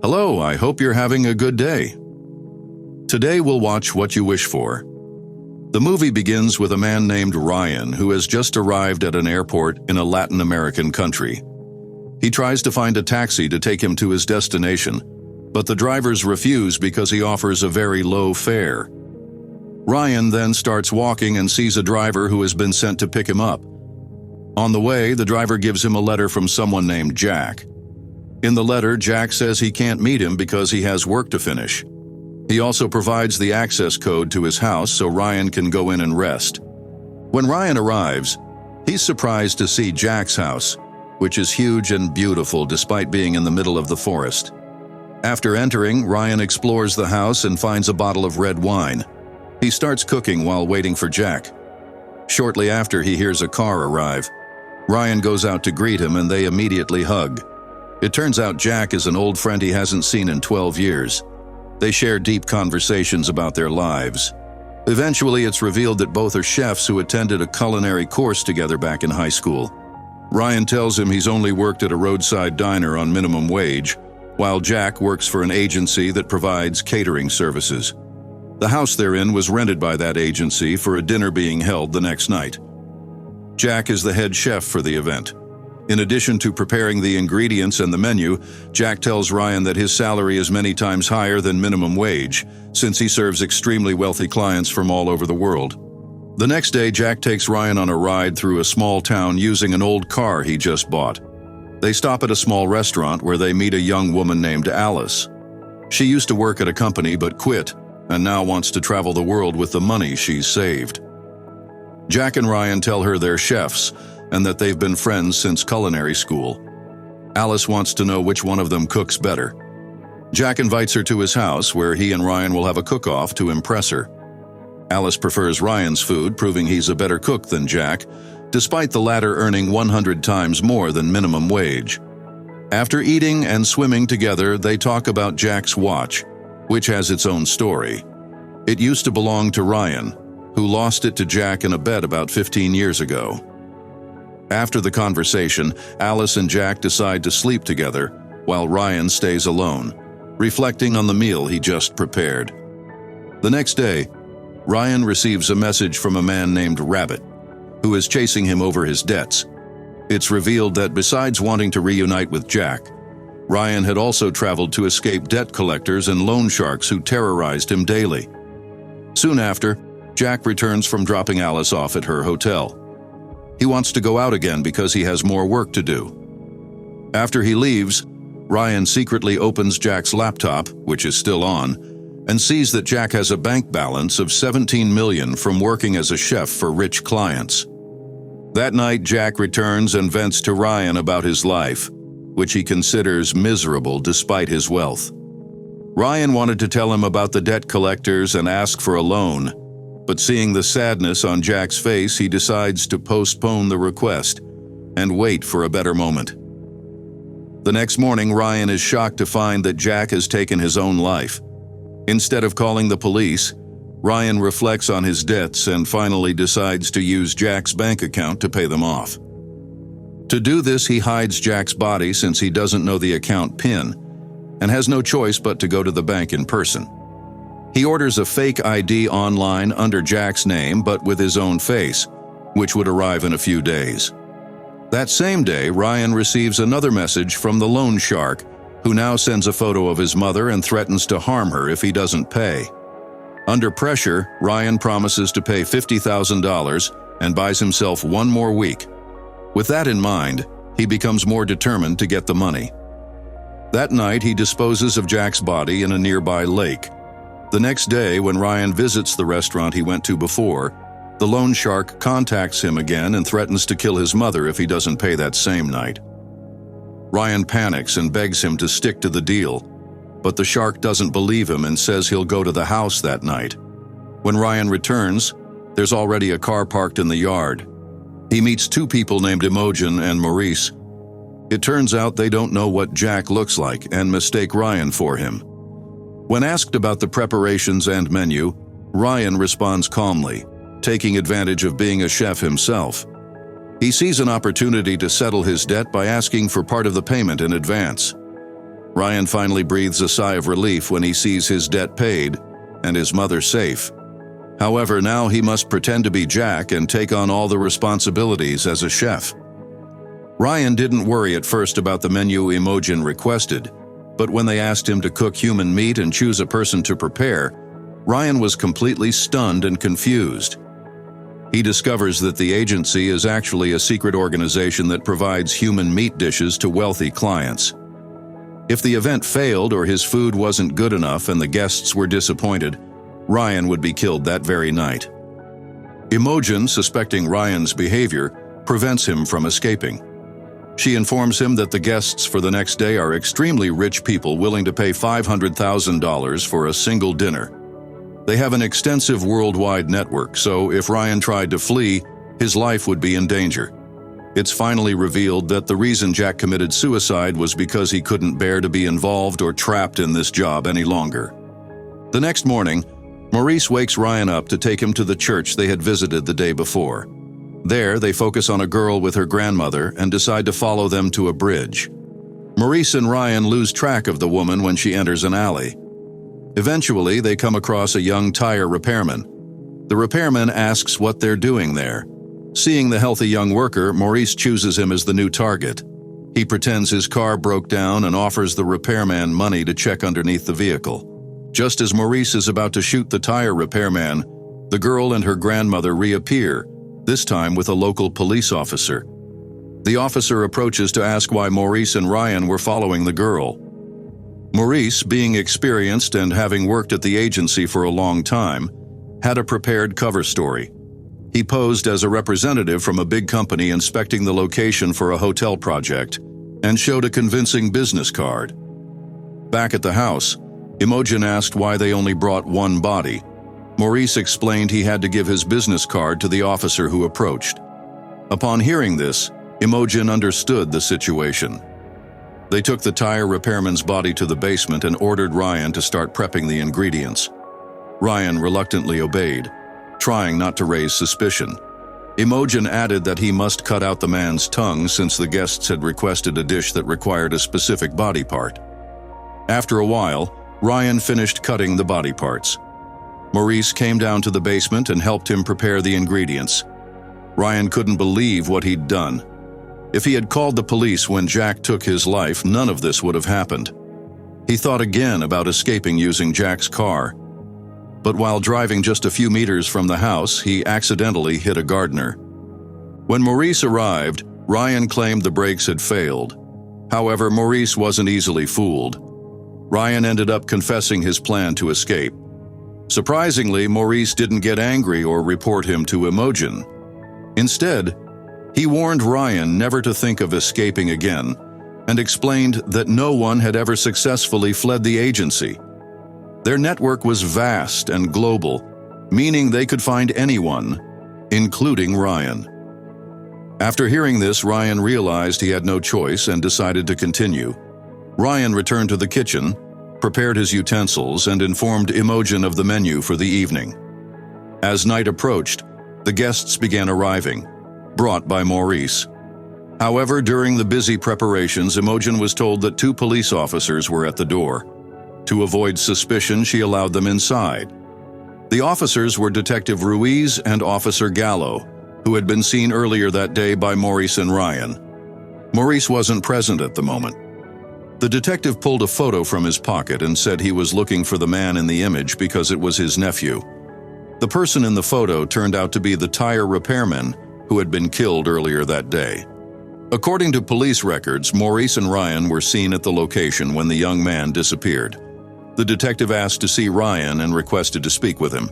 Hello, I hope you're having a good day. Today we'll watch What You Wish For. The movie begins with a man named Ryan who has just arrived at an airport in a Latin American country. He tries to find a taxi to take him to his destination, but the drivers refuse because he offers a very low fare. Ryan then starts walking and sees a driver who has been sent to pick him up. On the way, the driver gives him a letter from someone named Jack. In the letter, Jack says he can't meet him because he has work to finish. He also provides the access code to his house so Ryan can go in and rest. When Ryan arrives, he's surprised to see Jack's house, which is huge and beautiful despite being in the middle of the forest. After entering, Ryan explores the house and finds a bottle of red wine. He starts cooking while waiting for Jack. Shortly after, he hears a car arrive. Ryan goes out to greet him and they immediately hug. It turns out Jack is an old friend he hasn't seen in 12 years. They share deep conversations about their lives. Eventually, it's revealed that both are chefs who attended a culinary course together back in high school. Ryan tells him he's only worked at a roadside diner on minimum wage, while Jack works for an agency that provides catering services. The house they're in was rented by that agency for a dinner being held the next night. Jack is the head chef for the event. In addition to preparing the ingredients and the menu, Jack tells Ryan that his salary is many times higher than minimum wage, since he serves extremely wealthy clients from all over the world. The next day, Jack takes Ryan on a ride through a small town using an old car he just bought. They stop at a small restaurant where they meet a young woman named Alice. She used to work at a company but quit, and now wants to travel the world with the money she's saved. Jack and Ryan tell her they're chefs, and that they've been friends since culinary school. Alice wants to know which one of them cooks better. Jack invites her to his house, where he and Ryan will have a cook-off to impress her. Alice prefers Ryan's food, proving he's a better cook than Jack, despite the latter earning 100 times more than minimum wage. After eating and swimming together, they talk about Jack's watch, which has its own story. It used to belong to Ryan, who lost it to Jack in a bet about 15 years ago. After the conversation, Alice and Jack decide to sleep together, while Ryan stays alone, reflecting on the meal he just prepared. The next day, Ryan receives a message from a man named Rabbit, who is chasing him over his debts. It's revealed that besides wanting to reunite with Jack, Ryan had also traveled to escape debt collectors and loan sharks who terrorized him daily. Soon after, Jack returns from dropping Alice off at her hotel. He wants to go out again because he has more work to do. After he leaves, Ryan secretly opens Jack's laptop, which is still on, and sees that Jack has a bank balance of $17 million from working as a chef for rich clients. That night, Jack returns and vents to Ryan about his life, which he considers miserable despite his wealth. Ryan wanted to tell him about the debt collectors and ask for a loan, but seeing the sadness on Jack's face, he decides to postpone the request and wait for a better moment. The next morning, Ryan is shocked to find that Jack has taken his own life. Instead of calling the police, Ryan reflects on his debts and finally decides to use Jack's bank account to pay them off. To do this, he hides Jack's body since he doesn't know the account PIN and has no choice but to go to the bank in person. He orders a fake ID online under Jack's name but with his own face, which would arrive in a few days. That same day, Ryan receives another message from the loan shark, who now sends a photo of his mother and threatens to harm her if he doesn't pay. Under pressure, Ryan promises to pay $50,000 and buys himself one more week. With that in mind, he becomes more determined to get the money. That night, he disposes of Jack's body in a nearby lake. The next day, when Ryan visits the restaurant he went to before, the loan shark contacts him again and threatens to kill his mother if he doesn't pay that same night. Ryan panics and begs him to stick to the deal, but the shark doesn't believe him and says he'll go to the house that night. When Ryan returns, there's already a car parked in the yard. He meets two people named Imogen and Maurice. It turns out they don't know what Jack looks like and mistake Ryan for him. When asked about the preparations and menu, Ryan responds calmly, taking advantage of being a chef himself. He sees an opportunity to settle his debt by asking for part of the payment in advance. Ryan finally breathes a sigh of relief when he sees his debt paid and his mother safe. However, now he must pretend to be Jack and take on all the responsibilities as a chef. Ryan didn't worry at first about the menu Imogen requested, but when they asked him to cook human meat and choose a person to prepare, Ryan was completely stunned and confused. He discovers that the agency is actually a secret organization that provides human meat dishes to wealthy clients. If the event failed or his food wasn't good enough and the guests were disappointed, Ryan would be killed that very night. Imogen, suspecting Ryan's behavior, prevents him from escaping. She informs him that the guests for the next day are extremely rich people willing to pay $500,000 for a single dinner. They have an extensive worldwide network, so if Ryan tried to flee, his life would be in danger. It's finally revealed that the reason Jack committed suicide was because he couldn't bear to be involved or trapped in this job any longer. The next morning, Maurice wakes Ryan up to take him to the church they had visited the day before. There, they focus on a girl with her grandmother and decide to follow them to a bridge. Maurice and Ryan lose track of the woman when she enters an alley. Eventually, they come across a young tire repairman. The repairman asks what they're doing there. Seeing the healthy young worker, Maurice chooses him as the new target. He pretends his car broke down and offers the repairman money to check underneath the vehicle. Just as Maurice is about to shoot the tire repairman, the girl and her grandmother reappear, this time with a local police officer. The officer approaches to ask why Maurice and Ryan were following the girl. Maurice, being experienced and having worked at the agency for a long time, had a prepared cover story. He posed as a representative from a big company inspecting the location for a hotel project and showed a convincing business card. Back at the house, Imogen asked why they only brought one body. Maurice explained he had to give his business card to the officer who approached. Upon hearing this, Imogen understood the situation. They took the tire repairman's body to the basement and ordered Ryan to start prepping the ingredients. Ryan reluctantly obeyed, trying not to raise suspicion. Imogen added that he must cut out the man's tongue since the guests had requested a dish that required a specific body part. After a while, Ryan finished cutting the body parts. Maurice came down to the basement and helped him prepare the ingredients. Ryan couldn't believe what he'd done. If he had called the police when Jack took his life, none of this would have happened. He thought again about escaping using Jack's car. But while driving just a few meters from the house, he accidentally hit a gardener. When Maurice arrived, Ryan claimed the brakes had failed. However, Maurice wasn't easily fooled. Ryan ended up confessing his plan to escape. Surprisingly, Maurice didn't get angry or report him to Imogen. Instead, he warned Ryan never to think of escaping again and explained that no one had ever successfully fled the agency. Their network was vast and global, meaning they could find anyone, including Ryan. After hearing this, Ryan realized he had no choice and decided to continue. Ryan returned to the kitchen, prepared his utensils, and informed Imogen of the menu for the evening. As night approached, the guests began arriving, brought by Maurice. However, during the busy preparations, Imogen was told that 2 police officers were at the door. To avoid suspicion, she allowed them inside. The officers were Detective Ruiz and Officer Gallo, who had been seen earlier that day by Maurice and Ryan. Maurice wasn't present at the moment. The detective pulled a photo from his pocket and said he was looking for the man in the image because it was his nephew. The person in the photo turned out to be the tire repairman who had been killed earlier that day. According to police records, Maurice and Ryan were seen at the location when the young man disappeared. The detective asked to see Ryan and requested to speak with him.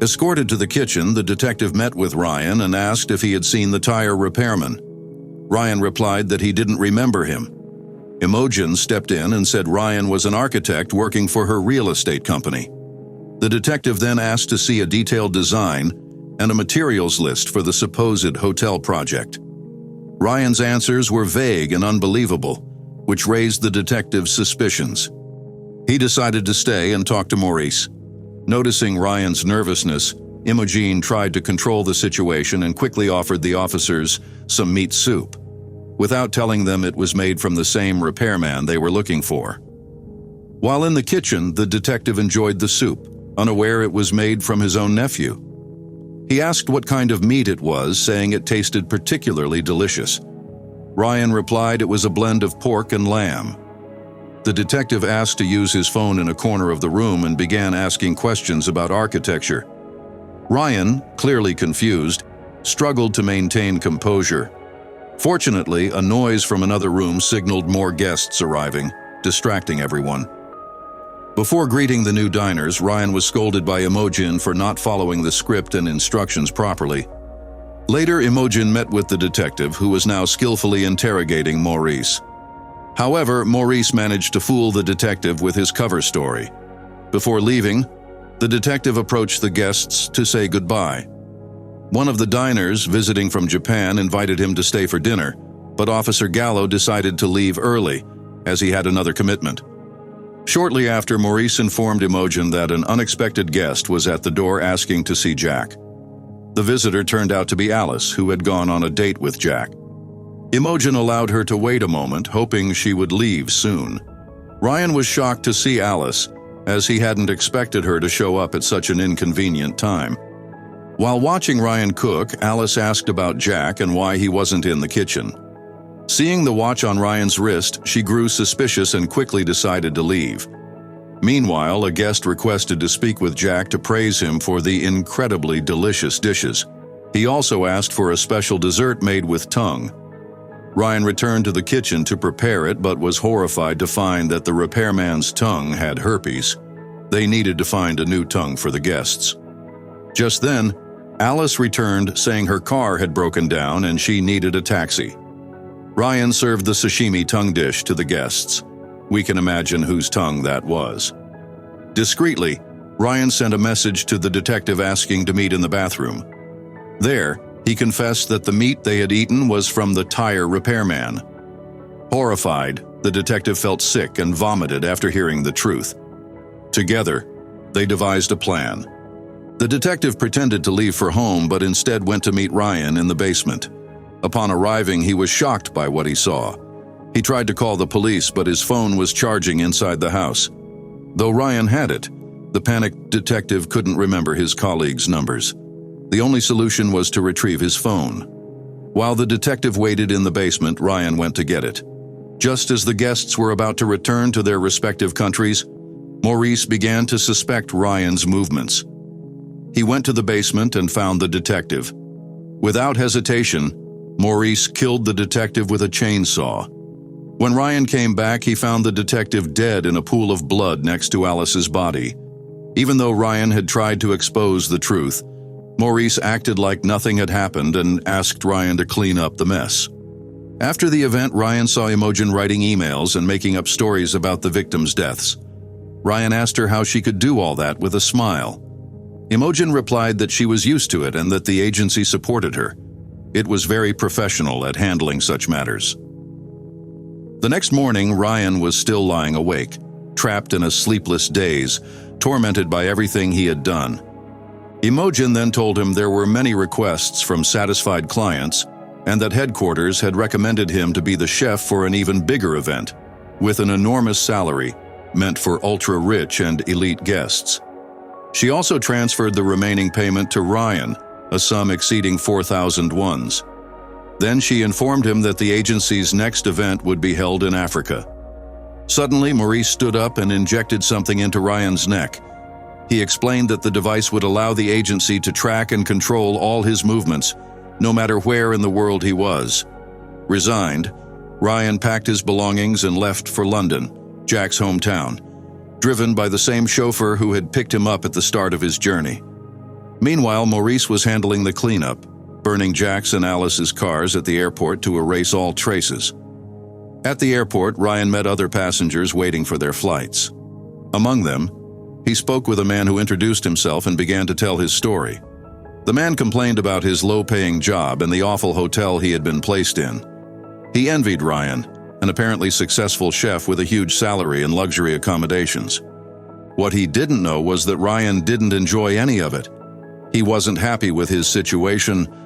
Escorted to the kitchen, the detective met with Ryan and asked if he had seen the tire repairman. Ryan replied that he didn't remember him. Imogen stepped in and said Ryan was an architect working for her real estate company. The detective then asked to see a detailed design and a materials list for the supposed hotel project. Ryan's answers were vague and unbelievable, which raised the detective's suspicions. He decided to stay and talk to Maurice. Noticing Ryan's nervousness, Imogen tried to control the situation and quickly offered the officers some meat soup. without telling them it was made from the same repairman they were looking for. While in the kitchen, the detective enjoyed the soup, unaware it was made from his own nephew. He asked what kind of meat it was, saying it tasted particularly delicious. Ryan replied it was a blend of pork and lamb. The detective asked to use his phone in a corner of the room and began asking questions about architecture. Ryan, clearly confused, struggled to maintain composure. Fortunately, a noise from another room signaled more guests arriving, distracting everyone. Before greeting the new diners, Ryan was scolded by Imogen for not following the script and instructions properly. Later, Imogen met with the detective, who was now skillfully interrogating Maurice. However, Maurice managed to fool the detective with his cover story. Before leaving, the detective approached the guests to say goodbye. One of the diners, visiting from Japan, invited him to stay for dinner, but Officer Gallo decided to leave early, as he had another commitment. Shortly after, Maurice informed Imogen that an unexpected guest was at the door asking to see Jack. The visitor turned out to be Alice, who had gone on a date with Jack. Imogen allowed her to wait a moment, hoping she would leave soon. Ryan was shocked to see Alice, as he hadn't expected her to show up at such an inconvenient time. While watching Ryan cook, Alice asked about Jack and why he wasn't in the kitchen. Seeing the watch on Ryan's wrist, she grew suspicious and quickly decided to leave. Meanwhile, a guest requested to speak with Jack to praise him for the incredibly delicious dishes. He also asked for a special dessert made with tongue. Ryan returned to the kitchen to prepare it, but was horrified to find that the repairman's tongue had herpes. They needed to find a new tongue for the guests. Just then, Alice returned, saying her car had broken down and she needed a taxi. Ryan served the sashimi tongue dish to the guests. We can imagine whose tongue that was. Discreetly, Ryan sent a message to the detective asking to meet in the bathroom. There, he confessed that the meat they had eaten was from the tire repairman. Horrified, the detective felt sick and vomited after hearing the truth. Together, they devised a plan. The detective pretended to leave for home, but instead went to meet Ryan in the basement. Upon arriving, he was shocked by what he saw. He tried to call the police, but his phone was charging inside the house. Though Ryan had it, the panicked detective couldn't remember his colleagues' numbers. The only solution was to retrieve his phone. While the detective waited in the basement, Ryan went to get it. Just as the guests were about to return to their respective countries, Maurice began to suspect Ryan's movements. He went to the basement and found the detective. Without hesitation, Maurice killed the detective with a chainsaw. When Ryan came back, he found the detective dead in a pool of blood next to Alice's body. Even though Ryan had tried to expose the truth, Maurice acted like nothing had happened and asked Ryan to clean up the mess. After the event, Ryan saw Imogen writing emails and making up stories about the victims' deaths. Ryan asked her how she could do all that with a smile. Imogen replied that she was used to it and that the agency supported her. It was very professional at handling such matters. The next morning, Ryan was still lying awake, trapped in a sleepless daze, tormented by everything he had done. Imogen then told him there were many requests from satisfied clients and that headquarters had recommended him to be the chef for an even bigger event, with an enormous salary meant for ultra-rich and elite guests. She also transferred the remaining payment to Ryan, a sum exceeding 4,000 wons. Then she informed him that the agency's next event would be held in Africa. Suddenly, Maurice stood up and injected something into Ryan's neck. He explained that the device would allow the agency to track and control all his movements, no matter where in the world he was. Resigned, Ryan packed his belongings and left for London, Jack's hometown, driven by the same chauffeur who had picked him up at the start of his journey. Meanwhile, Maurice was handling the cleanup, burning Jack's and Alice's cars at the airport to erase all traces. At the airport, Ryan met other passengers waiting for their flights. Among them, he spoke with a man who introduced himself and began to tell his story. The man complained about his low-paying job and the awful hotel he had been placed in. He envied Ryan, an apparently successful chef with a huge salary and luxury accommodations. What he didn't know was that Ryan didn't enjoy any of it. He wasn't happy with his situation,